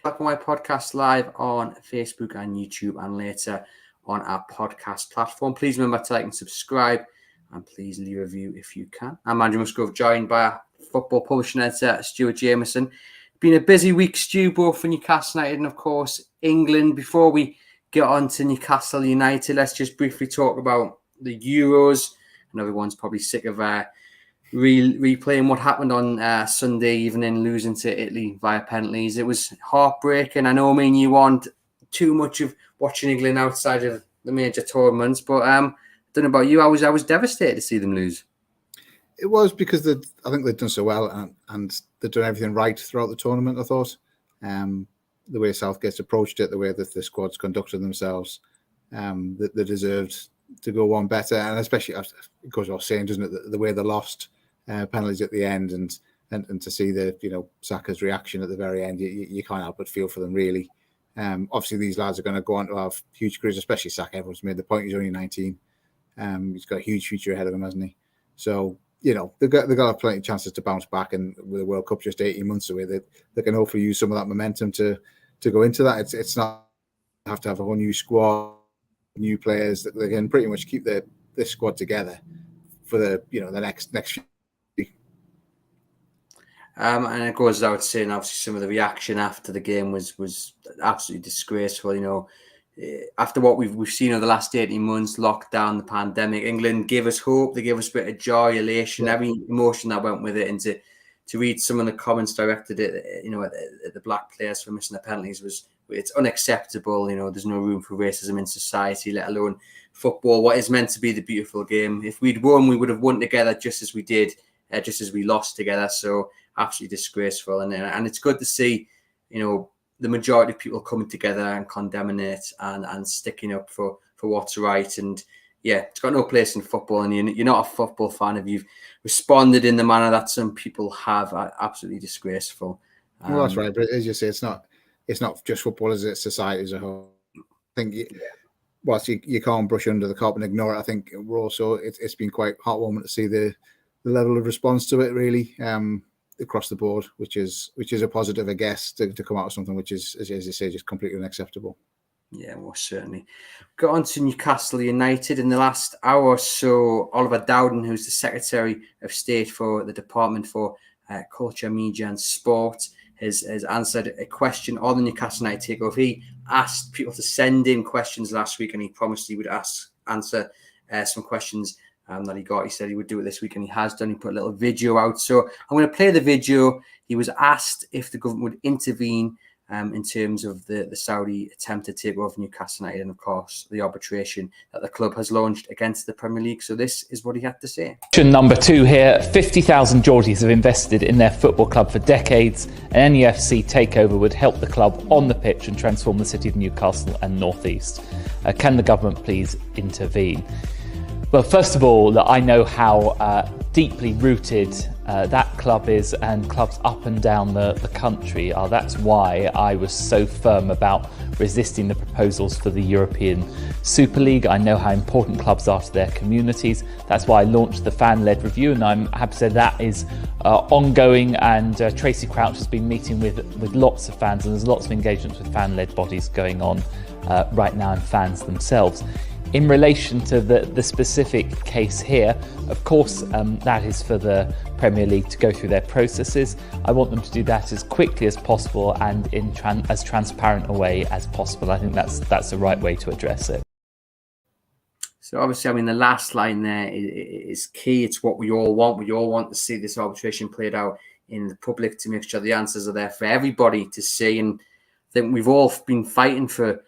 Black and White Podcast live on Facebook and YouTube and later on our podcast platform. Please remember to like and subscribe and please leave a review if you can. I'm Andrew Musgrove, joined by our football publishing editor, Stuart Jamieson. Been a busy week, Stu, both for Newcastle United and, of course, England. Before we get on to Newcastle United, let's just briefly talk about the Euros. And everyone's probably sick of replaying what happened on Sunday evening, losing to Italy via penalties. It was heartbreaking. I know, I mean, you want too much of watching England outside of the major tournaments, but I don't know about you. I was devastated to see them lose. It was because I think they'd done so well and they'd done everything right throughout the tournament, I thought. The way Southgate's approached it, the way that the squad's conducted themselves, that they deserved to go one better. And especially, it goes without saying, doesn't it, the way they lost penalties at the end and to see Saka's reaction at the very end, you can't help but feel for them, really. Obviously, these lads are going to go on to have huge careers, especially Saka. Everyone's made the point he's only 19. He's got a huge future ahead of him, hasn't he? So, they've got to have plenty of chances to bounce back, and with the World Cup just 18 months away, they can hopefully use some of that momentum to go into that. It's not have to have a whole new squad, new players, that they can pretty much keep this squad together for the next few. And it goes without saying, obviously, some of the reaction after the game was absolutely disgraceful. After what we've seen over the last 18 months, lockdown, the pandemic, England gave us hope. They gave us a bit of joy, elation, every emotion that went with it. And to read some of the comments directed at the black players for missing the penalties it's unacceptable. There's no room for racism in society, let alone football, what is meant to be the beautiful game. If we'd won, we would have won together just as we did, just as we lost together. So absolutely disgraceful. And it's good to see, the majority of people coming together and condemning it and sticking up for what's right. And yeah, it's got no place in football. And you're not a football fan if you've responded in the manner that some people have. Absolutely disgraceful. Well, that's right. But as you say, it's not just football, is it? Society as a whole. I think whilst you can't brush under the carpet and ignore it, I think we're also it's been quite heartwarming to see the level of response to it, really. Across the board, which is a positive, I guess, to come out of something which is, as you say, just completely unacceptable. Yeah, most certainly. Got on to Newcastle United in the last hour or so. Oliver Dowden, who's the Secretary of State for the Department for Culture, Media and Sport, has answered a question on the Newcastle United takeover. He asked people to send in questions last week, and he promised he would answer some questions that he got. He said he would do it this week, and he has done. He put a little video out. So I'm going to play the video. He was asked if the government would intervene in terms of the Saudi attempt to take over Newcastle United and, of course, the arbitration that the club has launched against the Premier League. So this is what he had to say. Number 2 here. 50,000 Geordies have invested in their football club for decades. An NUFC takeover would help the club on the pitch and transform the city of Newcastle and North East. Can the government please intervene? Well, first of all, I know how deeply rooted that club is, and clubs up and down the country are. That's why I was so firm about resisting the proposals for the European Super League. I know how important clubs are to their communities. That's why I launched the fan-led review, and I'm happy to say that is ongoing, and Tracy Crouch has been meeting with lots of fans, and there's lots of engagements with fan-led bodies going on right now, and fans themselves. In relation to the specific case here, of course, that is for the Premier League to go through their processes. I want them to do that as quickly as possible and in as transparent a way as possible. I think that's the right way to address it. So obviously, I mean, the last line there is key. It's what we all want. We all want to see this arbitration played out in the public to make sure the answers are there for everybody to see. And I think we've all been fighting for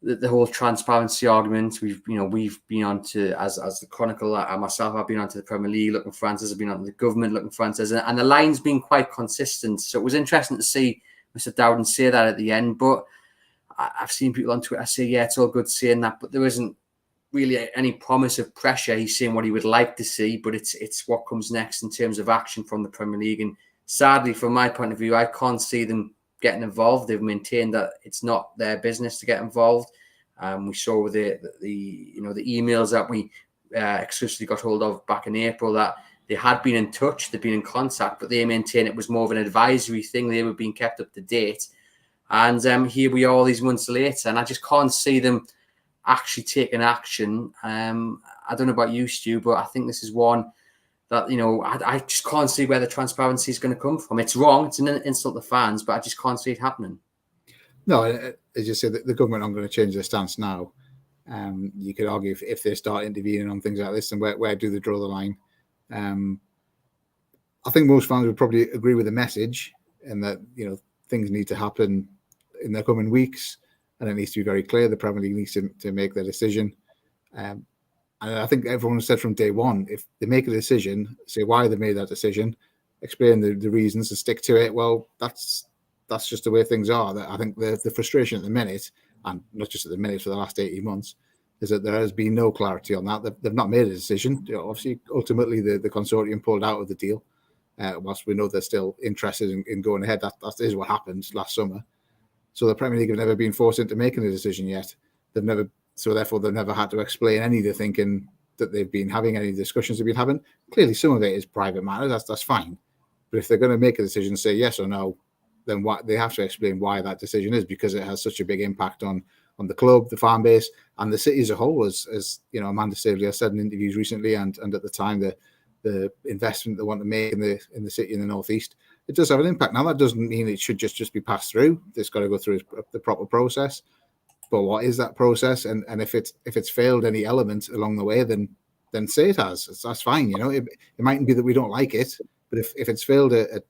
the whole transparency argument. We've been on to, as the Chronicle, myself, I've been on to the Premier League looking for answers. I've been on to the government looking for answers, and the line's been quite consistent. So it was interesting to see Mr. Dowden say that at the end. But I've seen people on Twitter say, yeah, it's all good saying that, but there isn't really any promise of pressure. He's saying what he would like to see, but it's what comes next in terms of action from the Premier League. And sadly, from my point of view, I can't see them getting involved. They've maintained that it's not their business to get involved. We saw with the emails that we exclusively got hold of back in April that they had been in touch, they'd been in contact, but they maintain it was more of an advisory thing. They were being kept up to date. And here we are all these months later, and I just can't see them actually taking action. I don't know about you, Stu, but I think this is one that, I just can't see where the transparency is going to come from. It's wrong. It's an insult to fans, but I just can't see it happening. No, as you said, the government aren't going to change their stance now. You could argue if they start intervening on things like this, and where do they draw the line? I think most fans would probably agree with the message, and that things need to happen in the coming weeks, and it needs to be very clear. The Premier League needs to make their decision. And I think everyone said from day one, if they make a decision, say why they made that decision, explain the reasons, and stick to it. Well, that's just the way things are. I think the frustration at the minute, and not just at the minute, for the last 18 months, is that there has been no clarity on that. They've not made a decision. Obviously, ultimately, the consortium pulled out of the deal. Whilst we know they're still interested in going ahead, that is what happened last summer. So the Premier League have never been forced into making a decision yet. Therefore they've never had to explain any of the thinking that they've been having, any discussions they've been having. Clearly, some of it is private matters. That's fine. But if they're going to make a decision, say yes or no, then they have to explain why that decision is, because it has such a big impact on the club, the fan base, and the city as a whole. As Amanda Staveley has said in interviews recently, and at the time, the investment they want to make in the city in the northeast, it does have an impact. Now, that doesn't mean it should just be passed through. It's got to go through the proper process. But what is that process? And if it's failed any element along the way, then say it has. That's fine. It mightn't be that we don't like it, but if it's failed a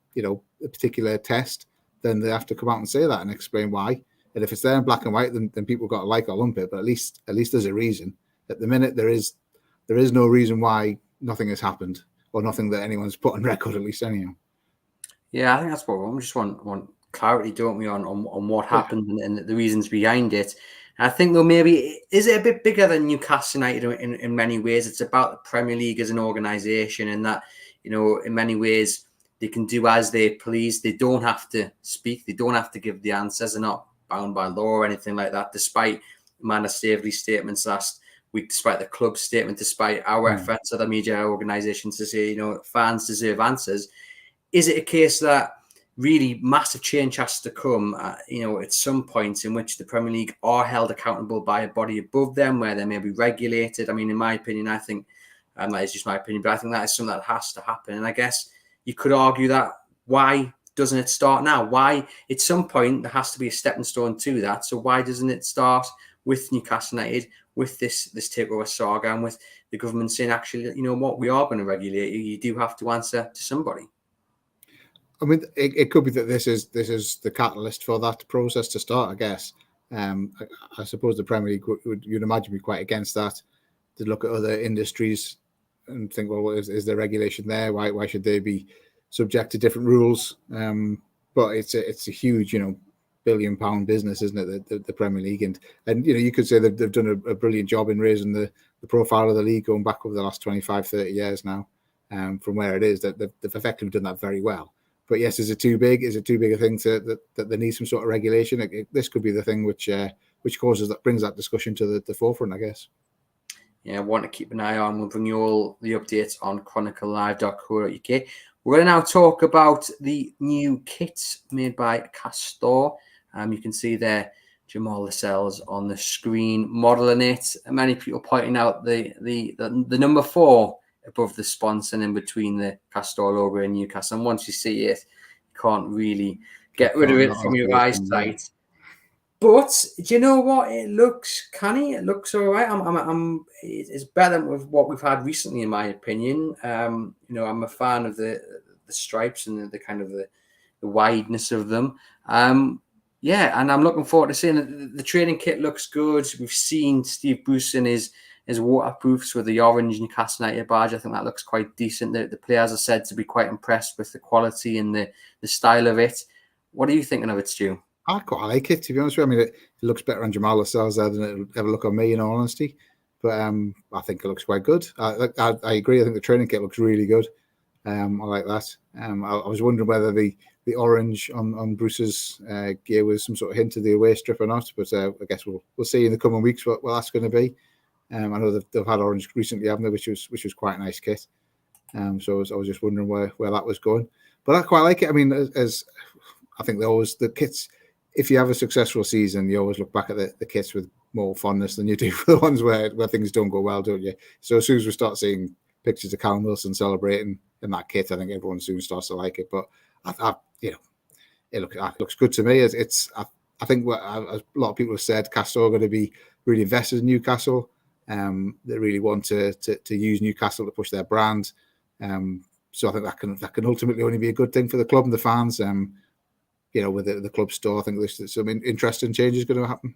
particular test, then they have to come out and say that and explain why. And if it's there in black and white, then people got to like or lump it. But at least there's a reason. At the minute, there is no reason why nothing has happened, or nothing that anyone's put on record, at least anyhow. Yeah, I think that's what we just want clarity, don't we, on what happened and the reasons behind it. And I think, though, maybe is it a bit bigger than Newcastle United in many ways? It's about the Premier League as an organisation, and that, in many ways they can do as they please. They don't have to speak. They don't have to give the answers. They're not bound by law or anything like that, despite Amanda Staveley's statements last week, despite the club's statement, despite our efforts, other media organisations, to say, fans deserve answers. Is it a case that really massive change has to come, at some point in which the Premier League are held accountable by a body above them, where they may be regulated? I mean, in my opinion, I think, and that is just my opinion, but I think that is something that has to happen. And I guess you could argue that, why doesn't it start now? Why, at some point, there has to be a stepping stone to that. So why doesn't it start with Newcastle United, with this takeover saga, and with the government saying, actually, what, we are going to regulate you. You do have to answer to somebody. I mean, it could be that this is the catalyst for that process to start, I guess. I suppose the Premier League you'd imagine be quite against that, to look at other industries and think, well, is there regulation there? Why should they be subject to different rules? But it's a huge, £1 billion business, isn't it? The Premier League, and you could say that they've done a brilliant job in raising the profile of the league going back over the last 25, 30 years now, from where it is. That they've effectively done that very well. But yes, is it too big? Is it too big a thing that they need some sort of regulation? This could be the thing which brings that discussion to the forefront, I guess. Yeah, I want to keep an eye on. We'll bring you all the updates on chroniclelive.co.uk. We're going to now talk about the new kits made by Castor. You can see there Jamal Lascelles on the screen modelling it. And many people pointing out the number 4 above the sponsor and in between the Castor logo in Newcastle. And once you see it, you can't really get rid of it from your eyesight. But do you know what? It looks canny. It looks all right. It's better than what we've had recently, in my opinion. I'm a fan of the stripes and the kind of the wideness of them. And I'm looking forward to seeing it. The training kit looks good. We've seen Steve Bruce in his waterproofs with the orange Newcastle United badge. I think that looks quite decent. The players are said to be quite impressed with the quality and the style of it. What are you thinking of it, Stu? I quite like it, to be honest with you. I mean, it looks better on Jamal Lascelles there than it'll ever look on me, in all honesty. But I think it looks quite good. I agree. I think the training kit looks really good. I like that. I was wondering whether the orange on Bruce's gear was some sort of hint of the away strip or not. But I guess we'll see in the coming weeks what that's going to be. I know they've had orange recently, haven't they? Which was quite a nice kit. So I was just wondering where that was going. But I quite like it. I mean, as I think the kits, if you have a successful season, you always look back at the kits with more fondness than you do for the ones where things don't go well, don't you? So as soon as we start seeing pictures of Callum Wilson celebrating in that kit, I think everyone soon starts to like it. But it looks good to me. I think what a lot of people have said, Castro are going to be really invested in Newcastle. They really want to use Newcastle to push their brand. So I think that can ultimately only be a good thing for the club and the fans. With the club store, I think there's some interesting changes going to happen.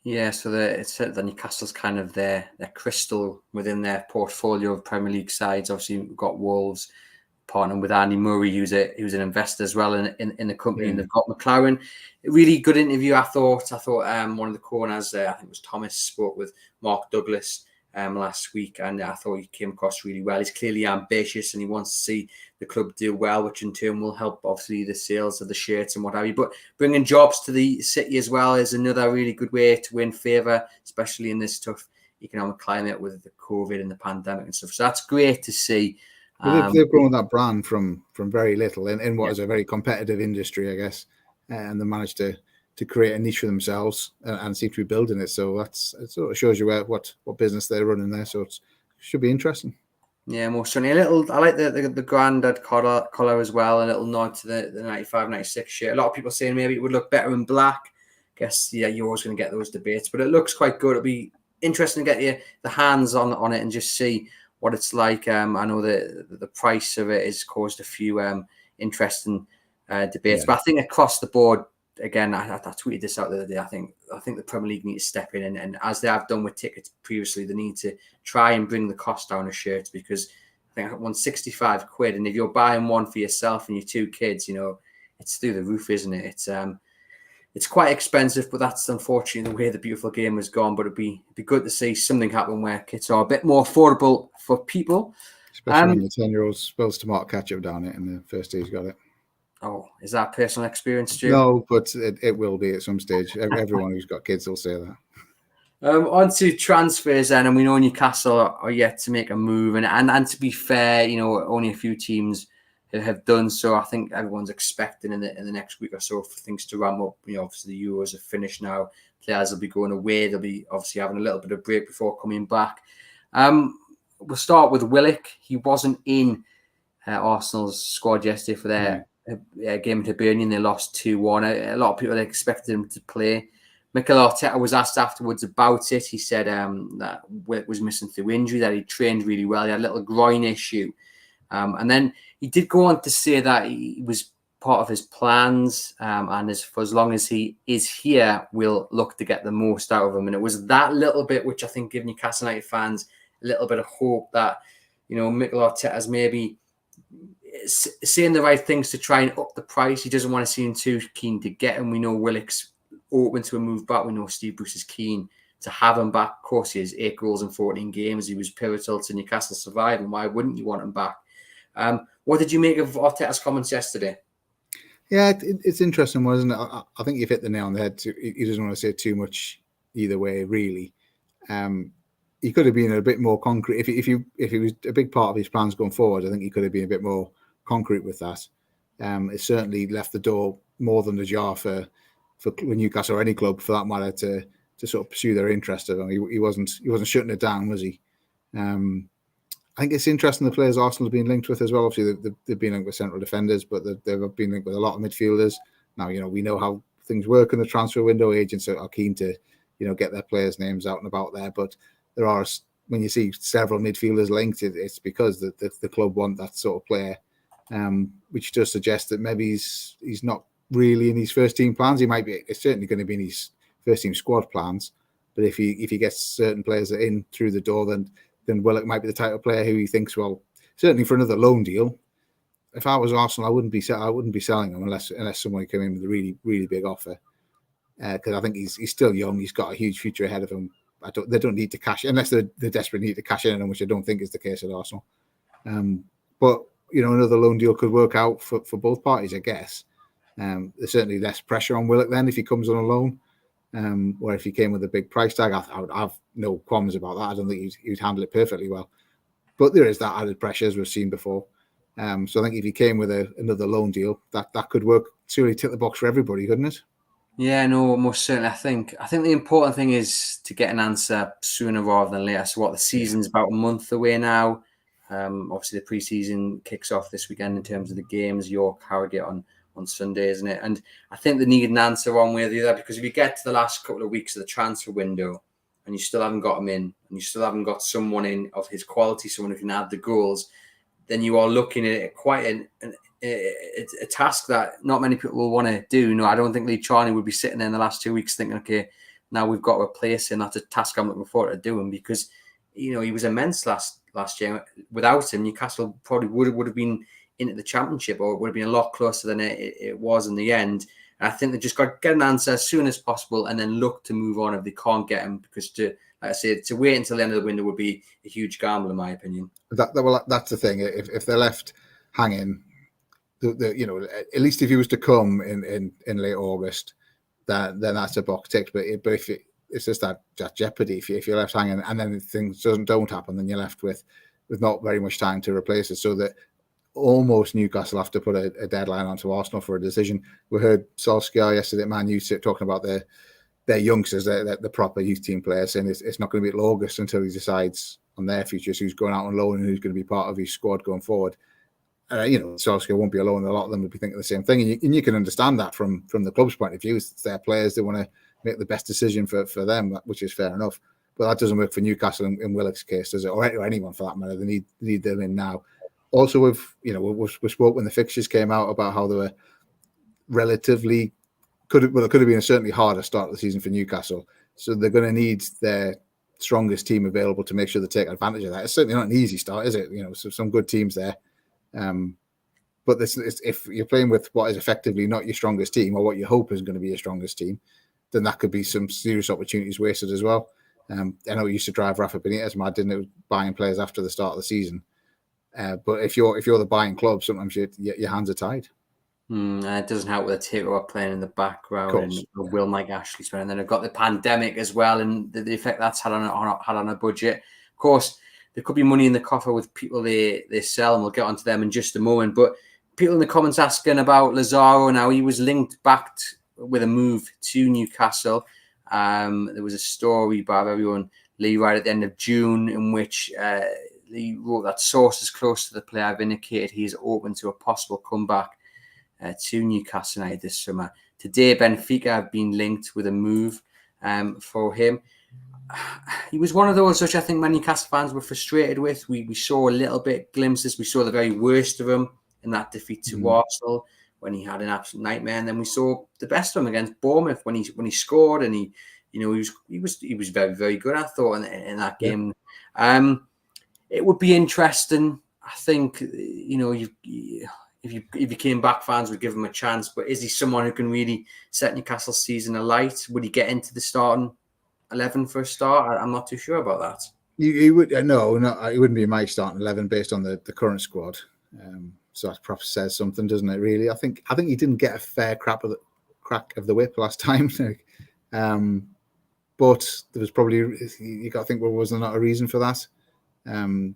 Yeah, so it's the Newcastle's kind of their crystal within their portfolio of Premier League sides. Obviously, we've got Wolves partnering with Andy Murray, who's an investor as well in the company, and they've got McLaren. A really good interview, I thought. One of the corners, I think it was Thomas, spoke with Mark Douglas last week, and I thought he came across really well. He's clearly ambitious and he wants to see the club do well, which in turn will help obviously the sales of the shirts and what have you. But bringing jobs to the city as well is another really good way to win favour, especially in this tough economic climate with the COVID and the pandemic and stuff. So that's great to see. Well, they've grown that brand from very little in what is a very competitive industry, I guess, and they managed to create a niche for themselves and seem to be building it. So it sort of shows you what business they're running there. So it should be interesting. Yeah, most certainly. I like the Grandad collar as well. A little nod to the 95-96 shirt. A lot of people saying maybe it would look better in black. I guess you're always going to get those debates, but it looks quite good. It'll be interesting to get the hands on it and just see what it's like. I know the price of it has caused a few interesting debates, but I think across the board, again, I tweeted this out the other day. I think the Premier League need to step in and as they have done with tickets previously, they need to try and bring the cost down of shirts, because I think £165, and if you're buying one for yourself and your two kids, it's through the roof, isn't it? It's quite expensive, but that's unfortunately the way the beautiful game has gone. But it'd be good to see something happen where kits are a bit more affordable for people. Especially when the 10-year-old spills tomato ketchup down it in the first day he's got it. Oh, is that personal experience, Stu? No, but it will be at some stage. Everyone who's got kids will say that. On to transfers then, and we know Newcastle are yet to make a move. And to be fair, only a few teams have done so. I think everyone's expecting in the next week or so for things to ramp up. Obviously the Euros are finished now. Players will be going away. They'll be obviously having a little bit of break before coming back. We'll start with Willock. He wasn't in Arsenal's squad yesterday for their game at Hibernian. They lost 2-1. A lot of people expected him to play. Mikel Arteta was asked afterwards about it. He said that Willock was missing through injury, that he trained really well. He had a little groin issue. And then he did go on to say that he was part of his plans, and for as long as he is here, we'll look to get the most out of him. And it was that little bit which I think gave Newcastle United fans a little bit of hope that, Mikel Arteta's maybe saying the right things to try and up the price. He doesn't want to seem too keen to get him. We know Willock's open to a move back. We know Steve Bruce is keen to have him back. Of course, he has 8 goals in 14 games. He was pivotal to Newcastle surviving. Why wouldn't you want him back? What did you make of Arteta's comments yesterday? Yeah, it's interesting, wasn't it? I think you've hit the nail on the head. He doesn't want to say too much either way, really. He could have been a bit more concrete. If he was a big part of his plans going forward, I think he could have been a bit more concrete with that. It certainly left the door more than ajar for Newcastle or any club for that matter to sort of pursue their interest of him. He wasn't shutting it down, was he? I think it's interesting the players Arsenal have been linked with as well. Obviously, they've been linked with central defenders, but they've been linked with a lot of midfielders. Now, we know how things work in the transfer window. Agents are keen to, get their players' names out and about there. But there are, when you see several midfielders linked, it's because the club want that sort of player, which does suggest that maybe he's not really in his first team plans. It's certainly going to be in his first team squad plans. But if he gets certain players in through the door, then Willock might be the type of player who he thinks, well, certainly for another loan deal. If I was Arsenal, I wouldn't be selling him unless someone came in with a really, really big offer. Because I think he's still young. He's got a huge future ahead of him. They don't need to cash unless they desperately need to cash in on him, which I don't think is the case at Arsenal. But another loan deal could work out for both parties, I guess. There's certainly less pressure on Willock then if he comes on a loan. Or if he came with a big price tag, I would have no qualms about that. I don't think he'd handle it perfectly well. But there is that added pressure, as we've seen before. So I think if he came with another loan deal, that could work. Surely tick the box for everybody, couldn't it? Yeah, no, most certainly. I think the important thing is to get an answer sooner rather than later. So, what the season's about a month away now. Obviously, the preseason kicks off this weekend in terms of the games. York, Harrogate on Sunday, isn't it? And I think they need an answer one way or the other, because if you get to the last couple of weeks of the transfer window and you still haven't got him in, and you still haven't got someone in of his quality, someone who can add the goals, then you are looking at quite a task that not many people will want to do. No, I don't think Lee Charney would be sitting there in the last 2 weeks thinking, okay, now we've got to replace him. That's a task I'm looking forward to doing, because he was immense last year. Without him, Newcastle probably would have been into the Championship, or it would have been a lot closer than it was in the end. And I think they just got to get an answer as soon as possible and then look to move on if they can't get him, because like I said, to wait until the end of the window would be a huge gamble, in my opinion. That's the thing. If they're left hanging, at least if he was to come in late August, then that's a box ticked. But if it's just that jeopardy, if you're left hanging and then things don't happen, then you're left with not very much time to replace it. So that almost Newcastle have to put a deadline onto Arsenal for a decision. We heard Solskjaer yesterday at Man U talking about their youngsters, the proper youth team players, saying it's not going to be till August until he decides on their futures, who's going out on loan and who's going to be part of his squad going forward. Solskjaer won't be alone. A lot of them will be thinking the same thing, and you can understand that from the club's point of view. It's their players; they want to make the best decision for them, which is fair enough. But that doesn't work for Newcastle in Willock's case, does it? Or anyone for that matter. They need them in now. Also, we spoke when the fixtures came out about how they were relatively could have been a certainly harder start of the season for Newcastle. So they're going to need their strongest team available to make sure they take advantage of that. It's certainly not an easy start, is it? So some good teams there. But if you're playing with what is effectively not your strongest team, or what you hope is going to be your strongest team, then that could be some serious opportunities wasted as well. I know it used to drive Rafa Benitez mad, didn't it, buying players after the start of the season. But if you're the buying club, sometimes your hands are tied. It doesn't help with the takeover playing in the background, and Will Mike Ashley spending. And then I've got the pandemic as well, and the effect that's had on a budget. Of course, there could be money in the coffer with people they sell, and we'll get onto them in just a moment. But people in the comments asking about Lazaro now. He was linked back with a move to Newcastle. There was a story by everyone, Lee, right at the end of June, in which Lee wrote that sources close to the player have indicated he is open to a possible comeback to Newcastle United this summer. Today, Benfica have been linked with a move for him. He was one of those which I think many Newcastle fans were frustrated with. We saw a little bit glimpses. We saw the very worst of him in that defeat to Arsenal when he had an absolute nightmare, and then we saw the best of him against Bournemouth when he scored, and he was very, very good, I thought, in that game. Yeah. It would be interesting. I think if you came back, fans would give him a chance. But is he someone who can really set Newcastle's season alight? Would he get into the starting 11 for a start? I'm not too sure about that. He would no, it wouldn't be my starting 11 based on the current squad. So that perhaps says something, doesn't it? Really, I think he didn't get a fair crack of the whip last time. But there was probably, you got to think, well, was there not a reason for that?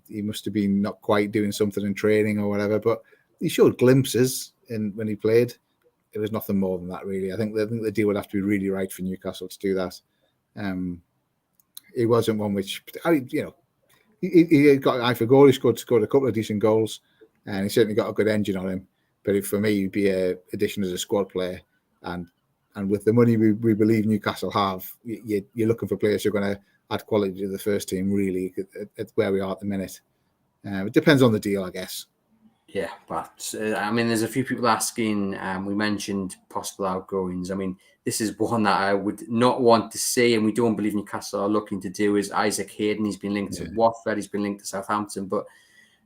He must have been not quite doing something in training or whatever. But he showed glimpses when he played. It was nothing more than that, really. I think the deal would have to be really right for Newcastle to do that. He wasn't one which, he got an eye for goal. He scored a couple of decent goals, and he certainly got a good engine on him. But for me, he'd be an addition as a squad player. And with the money we believe Newcastle have, you're looking for players who are going to add quality to the first team, really, at where we are at the minute. It depends on the deal, I guess. Yeah, but there's a few people asking. We mentioned possible outgoings. This is one that I would not want to see, and we don't believe Newcastle are looking to do. Is Isaac Hayden? He's been linked to Watford. He's been linked to Southampton. But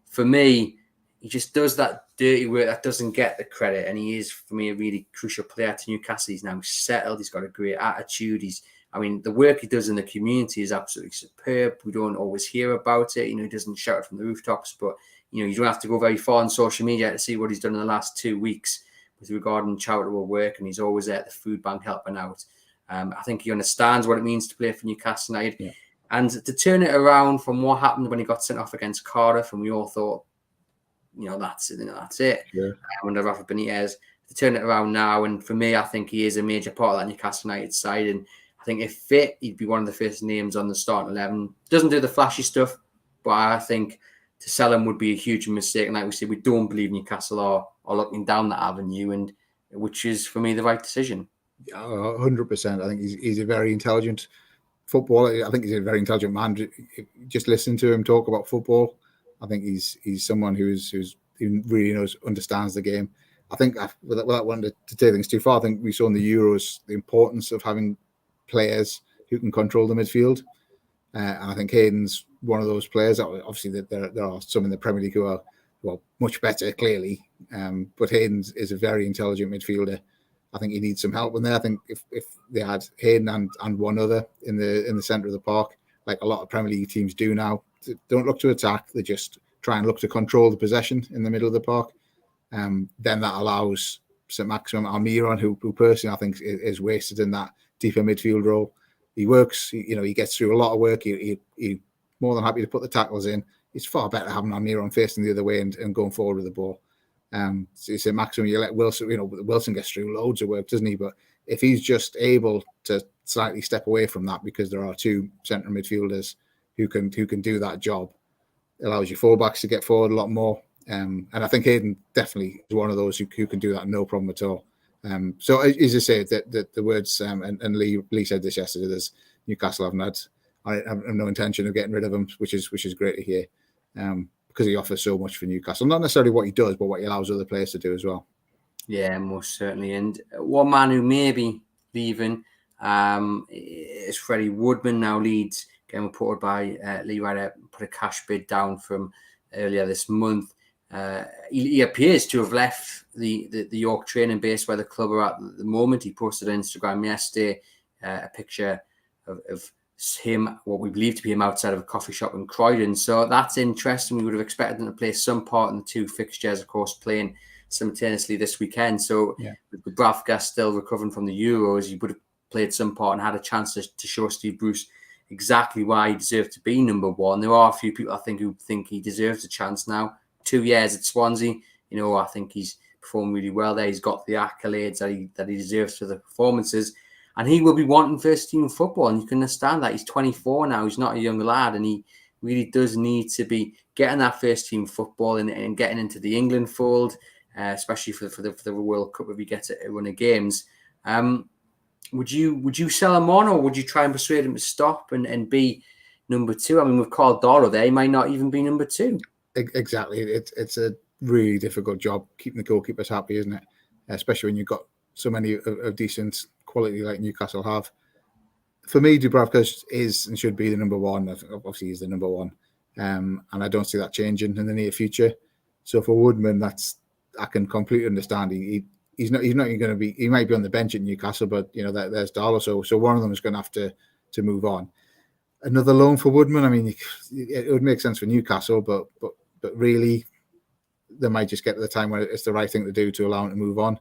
for me, he just does that dirty work that doesn't get the credit, and he is, for me, a really crucial player to Newcastle. He's now settled. He's got a great attitude. The work he does in the community is absolutely superb. We don't always hear about it. He doesn't shout it from the rooftops, but you don't have to go very far on social media to see what he's done in the last 2 weeks with regarding charitable work, and he's always at the food bank helping out. I think he understands what it means to play for Newcastle United. Yeah. And to turn it around from what happened when he got sent off against Cardiff, and we all thought, that's it. Yeah. Under Rafa Benitez, to turn it around now. And for me, I think he is a major part of that Newcastle United side. And I think if fit, he'd be one of the first names on the starting 11. Doesn't do the flashy stuff, but I think to sell him would be a huge mistake. And like we said, we don't believe Newcastle are looking down that avenue, and which is, for me, the right decision. 100%. I think he's a very intelligent footballer. I think he's a very intelligent man. Just listen to him talk about football. I think he's someone who really understands the game. I think, without wanting to take things too far, I think we saw in the Euros the importance of having players who can control the midfield. And I think Hayden's one of those players. Obviously, there are some in the Premier League who are much better, clearly. But Hayden is a very intelligent midfielder. I think he needs some help in there. I think if they had Hayden and one other in the centre of the park, like a lot of Premier League teams do now, they don't look to attack. They just try and look to control the possession in the middle of the park. Then that allows St. Maximin Almiron, who personally I think is wasted in that deeper midfield role. He works, he gets through a lot of work. He's more than happy to put the tackles in. It's far better having Almiron facing the other way and going forward with the ball. So you say Maximum, you let Wilson, Wilson gets through loads of work, doesn't he? But if he's just able to slightly step away from that, because there are two centre midfielders who can do that job, it allows your fullbacks to get forward a lot more. And I think Hayden definitely is one of those who can do that, no problem at all. So as I say, that the words, and Lee said this yesterday, there's Newcastle I have no intention of getting rid of him, which is great to hear. Because he offers so much for Newcastle. Not necessarily what he does, but what he allows other players to do as well. Yeah, most certainly. And one man who may be leaving is Freddie Woodman. Now Leeds, getting reported by Lee Ryder, put a cash bid down from earlier this month. He appears to have left the York training base where the club are at the moment. He posted on Instagram yesterday a picture of him, what we believe to be him, outside of a coffee shop in Croydon. So that's interesting. We would have expected him to play some part in the two fixtures, of course, playing simultaneously this weekend. So with Bravka still recovering from the Euros, he would have played some part and had a chance to show Steve Bruce exactly why he deserved to be number one. There are a few people, I think, who think he deserves a chance now. 2 years at Swansea, I think he's performed really well there. He's got the accolades that he deserves for the performances. And he will be wanting first team football, and you can understand that. He's 24 now. He's not a young lad, and he really does need to be getting that first team football and getting into the England fold, especially for the World Cup if he gets a run of games. Would you sell him on, or would you try and persuade him to stop and be number two? I mean, with Carl Darlow there, he might not even be number two. Exactly. It's a really difficult job keeping the goalkeepers happy, isn't it? Especially when you've got so many of decent quality like Newcastle have. For me, Dubravka is and should be the number one. Obviously, he's the number one, and I don't see that changing in the near future. So for Woodman, I can completely understand. He's not going to be. He might be on the bench at Newcastle, but there's Darlow. So one of them is going to have to move on. Another loan for Woodman. I mean, it would make sense for Newcastle, but really, they might just get to the time where it's the right thing to do to allow him to move on.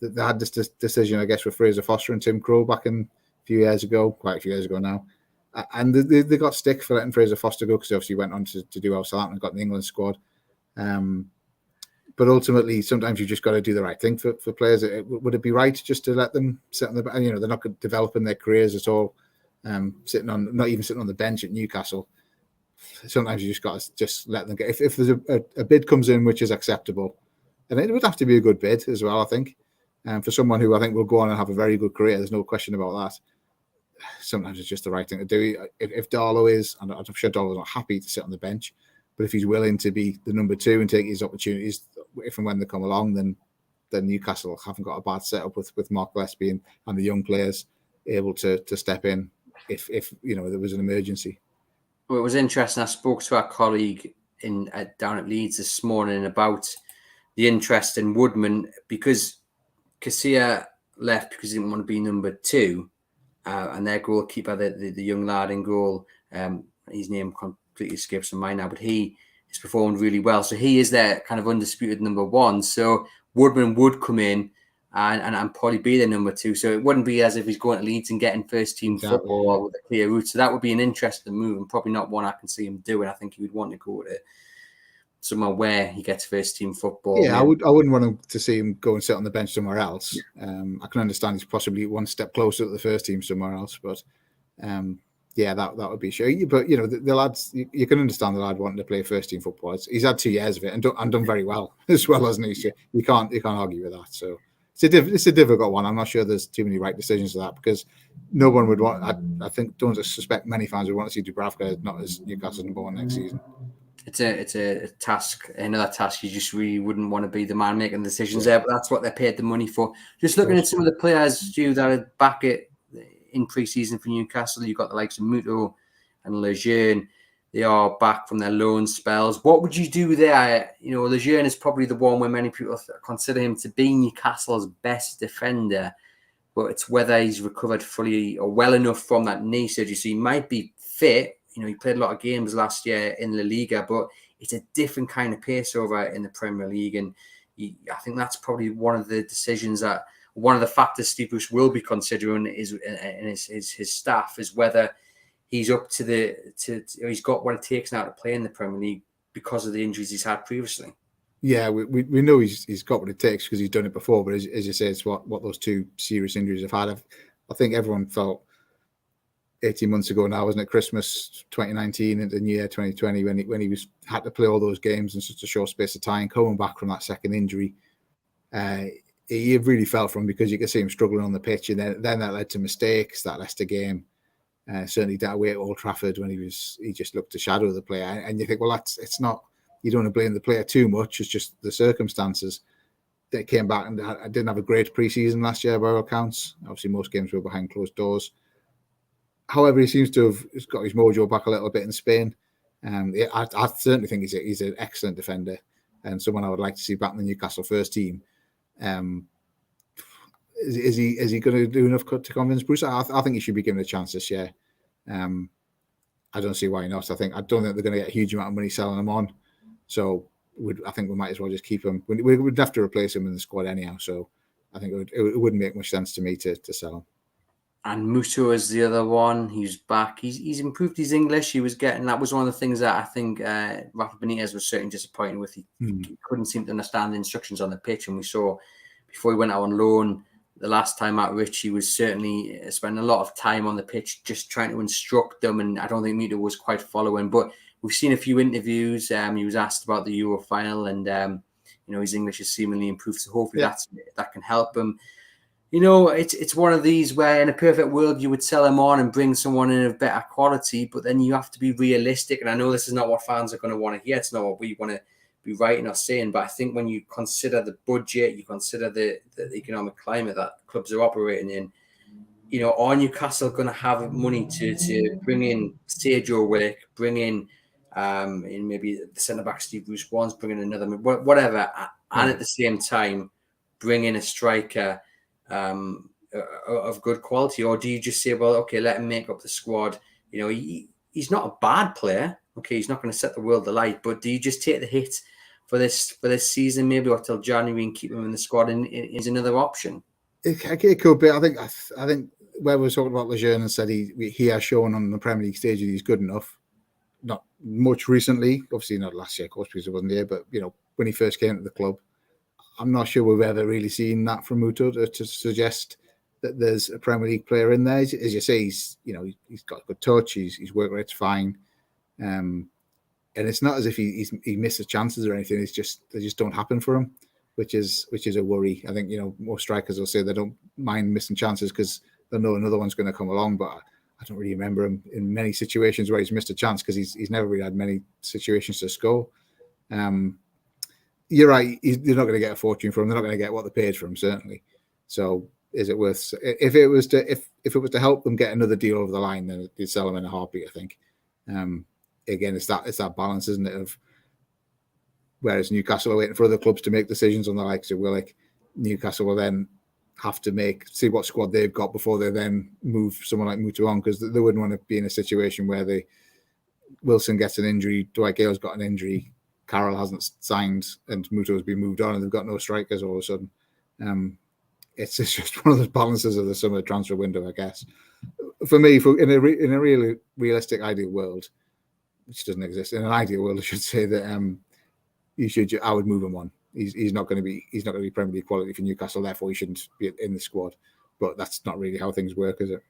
They had this decision, I guess, with Fraser Foster and Tim Krul back in quite a few years ago now. And they got stick for letting Fraser Foster go because he obviously went on to do well Southampton and got in the England squad. But ultimately, sometimes you just got to do the right thing for players. Would it be right just to let them sit on the bench? They're not developing their careers at all, not even sitting on the bench at Newcastle. Sometimes you just got to just let them get. If there's a bid comes in which is acceptable, and it would have to be a good bid as well, I think. For someone who I think will go on and have a very good career, there's no question about that. Sometimes it's just the right thing to do. If Darlow is, and I'm sure Darlow's not happy to sit on the bench, but if he's willing to be the number two and take his opportunities, if and when they come along, then Newcastle haven't got a bad setup with Mark Gillespie and the young players able to step in if there was an emergency. Well, it was interesting. I spoke to our colleague down at Leeds this morning about the interest in Woodman because Casilla left because he didn't want to be number two, and their goalkeeper, the young lad in goal, his name completely escapes my mind now, but he has performed really well. So he is their kind of undisputed number one. So Woodman would come in and probably be their number two. So it wouldn't be as if he's going to Leeds and getting first team football with a clear route. So that would be an interesting move and probably not one I can see him doing. I think he would want to go somewhere where he gets first team football. Yeah, I wouldn't want him to see him go and sit on the bench somewhere else. I can understand he's possibly one step closer to the first team somewhere else, but yeah, that would be sure. But the lads, you can understand the lad wanting to play first team football. He's had 2 years of it and done very well as well, hasn't he? So you can't argue with that. So it's a difficult one. I'm not sure there's too many right decisions to that, because no one would want. I think, don't suspect many fans would want to see Dubravka not as Newcastle number 1 next season. It's a task, another task. You just really wouldn't want to be the man making the decisions there, but that's what they're paid the money for. Just looking at some of the players, Stu, that are back in pre-season for Newcastle, you've got the likes of Muto and Lejeune. They are back from their loan spells. What would you do there? Lejeune is probably the one where many people consider him to be Newcastle's best defender, but it's whether he's recovered fully or well enough from that knee surgery. So he might be fit. He played a lot of games last year in La Liga, but it's a different kind of pace over in the Premier League. And I think that's probably one of the decisions that one of the factors Steve Bruce will be considering is his staff, is whether he's up to he's got what it takes now to play in the Premier League because of the injuries he's had previously. Yeah, we know he's got what it takes because he's done it before. But as you say, it's what those 2 serious injuries have had. I think everyone felt 18 months ago now, wasn't it, Christmas 2019 and the new year 2020, when he had to play all those games in such a short space of time, coming back from that second injury. He really felt from him, because you could see him struggling on the pitch, and then that led to mistakes. That Leicester game, certainly that away at Old Trafford, when he just looked to shadow the player, and you think, well, it's not, you don't want to blame the player too much. It's just the circumstances. They came back and I didn't have a great pre-season last year by all accounts. Obviously, most games were behind closed doors. However, he seems to have got his mojo back a little bit in Spain. I certainly think he's an excellent defender and someone I would like to see back in the Newcastle first team. Is he going to do enough to convince Bruce? I think he should be given a chance this year. I don't see why not. I don't think they're going to get a huge amount of money selling him on. So I think we might as well just keep him. We would have to replace him in the squad anyhow. So I think it wouldn't make much sense to me to sell him. And Muto is the other one. He's back. He's improved his English. That was one of the things that I think Rafa Benitez was certainly disappointed with. He couldn't seem to understand the instructions on the pitch. And we saw before he went out on loan the last time at Rich, he was certainly spending a lot of time on the pitch just trying to instruct them. And I don't think Muto was quite following. But we've seen a few interviews. He was asked about the Euro final, and his English has seemingly improved. So hopefully that can help him. It's one of these where in a perfect world you would sell him on and bring someone in of better quality, but then you have to be realistic. And I know this is not what fans are going to want to hear. It's not what we want to be writing or saying. But I think when you consider the budget, you consider the economic climate that clubs are operating in, are Newcastle going to have money to bring in Sergio Willock, bring in maybe the centre-back Steve Bruce wants, bring in another, whatever, and at the same time bring in a striker of good quality? Or do you just say, well, okay, let him make up the squad? He's not a bad player. Okay, he's not going to set the world alight, but do you just take the hit for this season, maybe, or till January, and keep him in the squad? And is another option? It could be. I think where we were talking about Lejeune and said he has shown on the Premier League stage that he's good enough. Not much recently, obviously not last year, of course, because he wasn't there. But when he first came to the club, I'm not sure we've ever really seen that from Muto to suggest that there's a Premier League player in there. As you say, he's got a good touch. His work rate's fine, and it's not as if he misses chances or anything. It's just they just don't happen for him, which is a worry. I think most strikers will say they don't mind missing chances because they know another one's going to come along. But I don't really remember him in many situations where he's missed a chance because he's never really had many situations to score. You're right. They're not going to get a fortune for him. They're not going to get what they paid for him, certainly. So, is it worth? If it was to help them get another deal over the line, then they'd sell him in a heartbeat, I think. Again, it's that balance, isn't it? Of whereas Newcastle are waiting for other clubs to make decisions on the likes of Willock, Newcastle will then have to see what squad they've got before they then move someone like Muto on, because they wouldn't want to be in a situation where Wilson gets an injury, Dwight Gale's got an injury, Carroll hasn't signed, and Muto's been moved on, and they've got no strikers all of a sudden. It's just one of those balances of the summer transfer window, I guess. For me, in a really realistic ideal world, which doesn't exist, in an ideal world, I should say that I would move him on. He's not going to be Premier League quality for Newcastle, therefore he shouldn't be in the squad. But that's not really how things work, is it?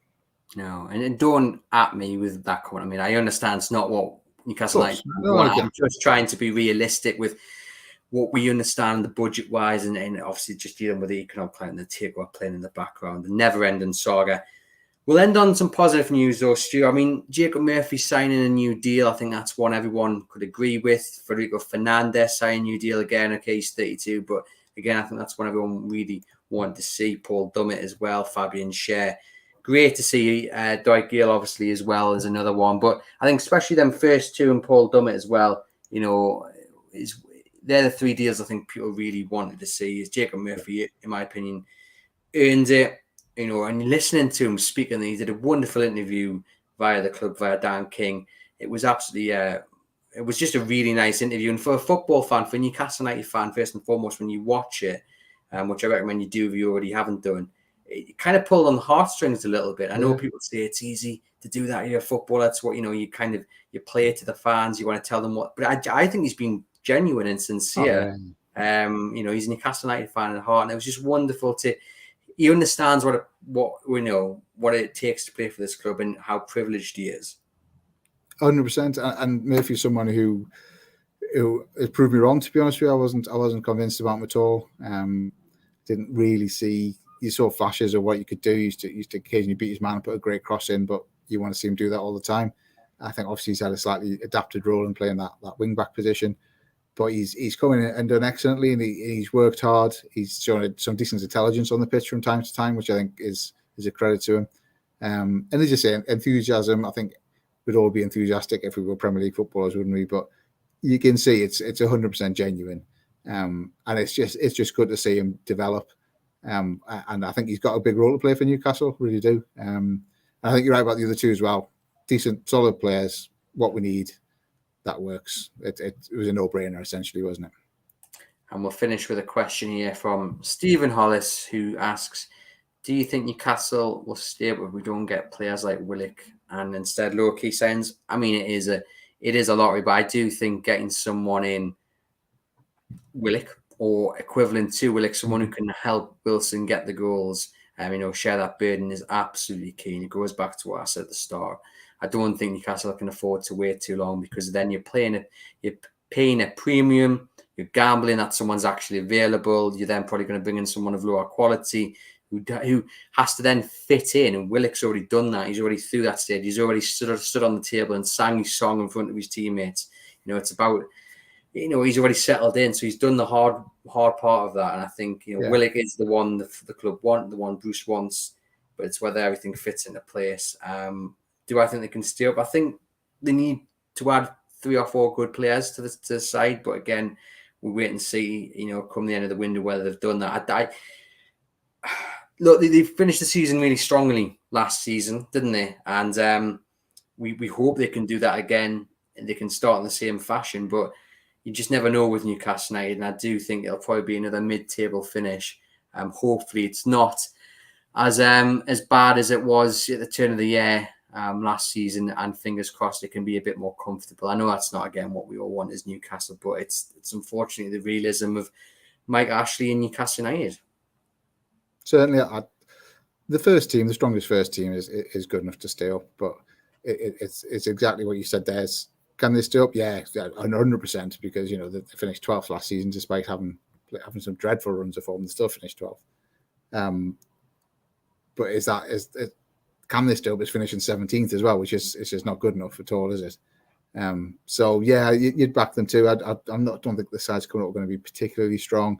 No, and don't at me with that comment. I mean, I understand it's not what Newcastle United want. I'm just trying to be realistic with what we understand the budget wise, and obviously just dealing with the economic plan and the takeover plan in the background, the never ending saga. We'll end on some positive news though, Stu. I mean, Jacob Murphy signing a new deal. I think that's one everyone could agree with. Federico Fernandez signing a new deal again. Okay, he's 32, but again, I think that's one everyone really wanted to see. Paul Dummett as well, Fabian Schär. Great to see Dwight Gale obviously as well as another one. But I think especially them first two and Paul Dummett as well, they're the three deals I think people really wanted to see. Is Jacob Murphy, in my opinion, earns it. And listening to him speaking, he did a wonderful interview via the club, via Dan King. It was absolutely, it was just a really nice interview. And for a football fan, for a Newcastle United fan, first and foremost, when you watch it, which I recommend you do if you already haven't done, it kind of pulled on the heartstrings a little bit. I know people say it's easy to do that. You're a footballer. That's what, you play it to the fans. You want to tell them what, but I think he's been genuine and sincere. He's a Newcastle United fan at heart. And it was just wonderful he understands what it takes to play for this club and how privileged he is. 100%. And Murphy's someone who has proved me wrong. To be honest with you, I wasn't convinced about him at all. Didn't really see. You saw flashes of what you could do. He used to occasionally beat his man and put a great cross in, but you want to see him do that all the time. I think obviously he's had a slightly adapted role in playing that wing back position. But he's coming in and done excellently, and he's worked hard. He's shown some decent intelligence on the pitch from time to time, which I think is a credit to him. And as you say, enthusiasm. I think we'd all be enthusiastic if we were Premier League footballers, wouldn't we? But you can see it's 100% genuine, and it's just good to see him develop. And I think he's got a big role to play for Newcastle, really do. And I think you're right about the other two as well. Decent, solid players. What we need. That works. It was a no-brainer, essentially, wasn't it? And we'll finish with a question here from Stephen Hollis, who asks, do you think Newcastle will stay up if we don't get players like Willock and instead low-key signs? I mean, it is a lottery, but I do think getting someone in Willock or equivalent to Willock, someone who can help Wilson get the goals, share that burden is absolutely key. And it goes back to what I said at the start. I don't think Newcastle can afford to wait too long, because then you're paying a premium, you're gambling that someone's actually available. You're then probably going to bring in someone of lower quality who has to then fit in. And Willock's already done that. He's already through that stage. He's already stood on the table and sang his song in front of his teammates. It's about, he's already settled in. So he's done the hard part of that. And I think, Willock is the one the club want, the one Bruce wants, but it's whether everything fits into place. Do I think they can stay up? I think they need to add 3 or 4 good players to the side. But again, we'll wait and see, come the end of the window, whether they've done that. Look, they finished the season really strongly last season, didn't they? And we hope they can do that again and they can start in the same fashion. But you just never know with Newcastle United. And I do think it'll probably be another mid-table finish. Hopefully it's not as bad as it was at the turn of the year last season, and fingers crossed it can be a bit more comfortable. I know that's not, again, what we all want as Newcastle, but it's unfortunately the realism of Mike Ashley and Newcastle United. Certainly, the first team, the strongest first team is good enough to stay up, but it's exactly what you said there. Can they stay up? Yeah, 100%, because, they finished 12th last season despite having some dreadful runs of form. They still finished 12th. But can they still be finishing 17th as well, which is just not good enough at all, is it? So yeah, you'd back them too. I don't think the side's coming up going to be particularly strong.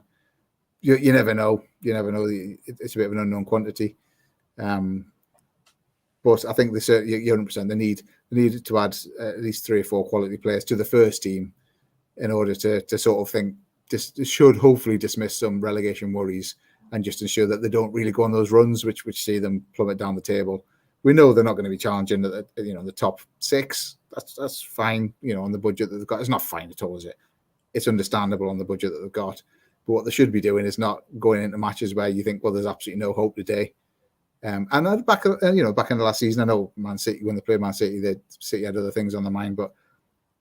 You never know. You never know. It's a bit of an unknown quantity. But I think you're 100%. They need to add at least 3 or 4 quality players to the first team in order to sort of think this should hopefully dismiss some relegation worries and just ensure that they don't really go on those runs which see them plummet down the table. We know they're not going to be challenging the top 6. That's fine. On the budget that they've got, it's not fine at all, is it? It's understandable on the budget that they've got. But what they should be doing is not going into matches where you think, well, there's absolutely no hope today. And back in the last season, I know Man City, when they played Man City had other things on their mind, but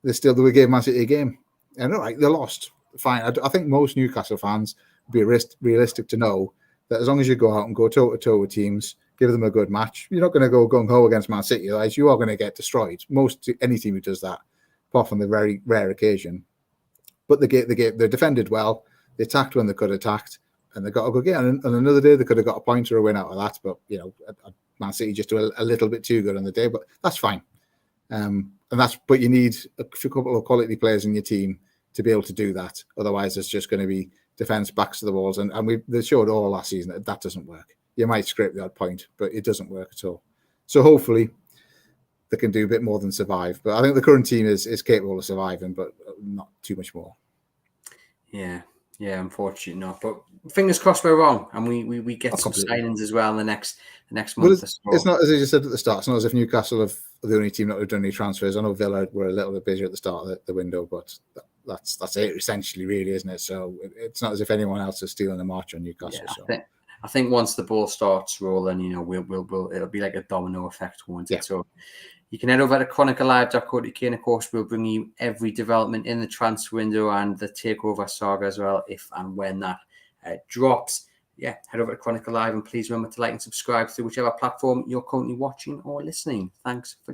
they gave Man City a game. And all right, they lost. fine. I think most Newcastle fans would be realistic to know that as long as you go out and go toe-to-toe with teams, give them a good match, you're not going to go gung-ho against Man City. Otherwise, you are going to get destroyed. Any team who does that, apart from the very rare occasion. But they defended well. They attacked when they could attacked, and they got a good game. And another day, they could have got a point or a win out of that. But, Man City just do a little bit too good on the day, but that's fine. But you need a couple of quality players in your team to be able to do that. Otherwise, it's just going to be defense backs to the walls. And they showed all last season that doesn't work. You might scrape the odd point, but it doesn't work at all. So hopefully they can do a bit more than survive. But I think the current team is capable of surviving, but not too much more. Yeah, unfortunately not. But fingers crossed we're wrong, and we get some signings as well in the next month. Well, it's not, as you said at the start, it's not as if Newcastle are the only team that have done any transfers. I know Villa were a little bit busier at the start of the window, but that's it essentially, really, isn't it? So it's not as if anyone else is stealing a march on Newcastle. Yeah, I think once the ball starts rolling, we'll it'll be like a domino effect, won't it? Yeah. So you can head over to chroniclelive.co.uk, and of course we'll bring you every development in the transfer window and the takeover saga as well, if and when that drops. Yeah, head over to Chronicle Live, and please remember to like and subscribe through whichever platform you're currently watching or listening. Thanks for